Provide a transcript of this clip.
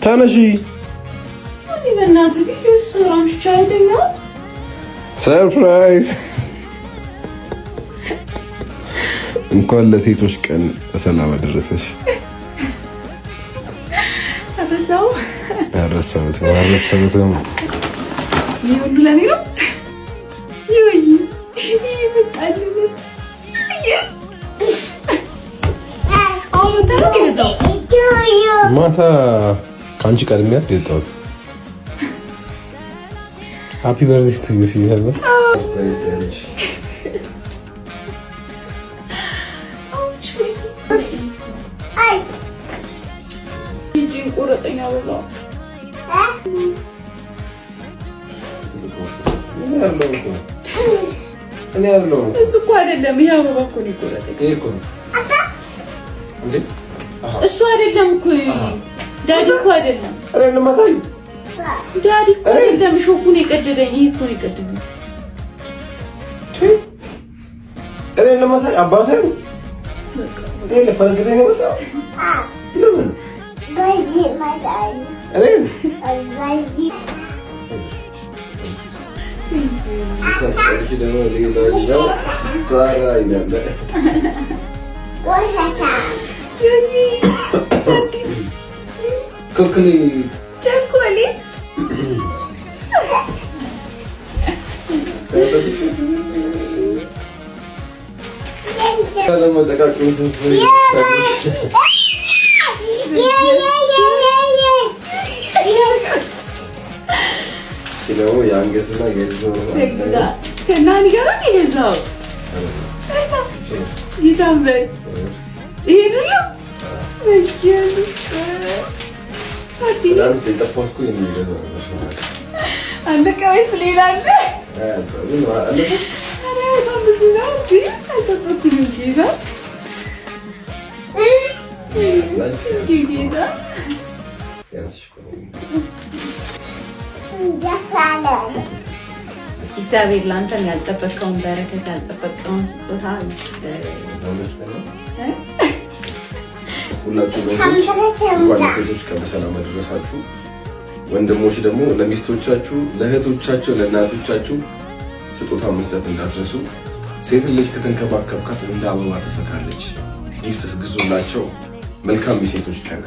ተነሺ። እኔ በእናትህ ቪዲዮ ስራንች ቻይተኛ ሰርፕራይዝ። እንኳን ለሴቶች ቀን በሰላም አደረሰሽ። አረሳሁት ነው። ይሄ ሁሉ ለኔ ነው። ማታ ከአንቺ ቀድሜ የወጣሁት ሃፒ በርዝዴይ ቱ ዩ ሲል እሱ እኮ አይደለም። ይሄ አበባ እኮ ነው የቆረጠኝ። እሱ አይደለም እኮ ዳዲ እኮ አይደለም። ዳዲ እኮ አይደለም። ሾኩን የቀደደኝ ይሄ እኮ ነው የቀደደኝ። እኔ ለማታይ አባቴ ነው። እኔ ለፈረገተኝ ነው በጣም ለምን በዚህ ማሳይ እኔ በዚህ ሲሳሳች ደግሞ ሌላኛው ሳራ ይላል ወላታ ዮኒ አዲስ ቾኮሌት ደግሞ የአንገትና የዞር ከናኒ ጋር ነው የገዛው። ይታመን ይሄ ነው እግዚአብሔር ላንተም ያልጠበቀውን በረከት ያልጠበቀውን ስጦታ ሴቶች ቀን በሰላም አደረሳችሁ። ወንድሞች ደግሞ ለሚስቶቻችሁ፣ ለእህቶቻችሁ፣ ለእናቶቻችሁ ስጦታ መስጠት እንዳትረሱ። ሴት ልጅ ከተንከባከብካት እንደ አበባ ትፈካለች። ጊፍት ግዙላቸው። መልካም የሴቶች ቀን።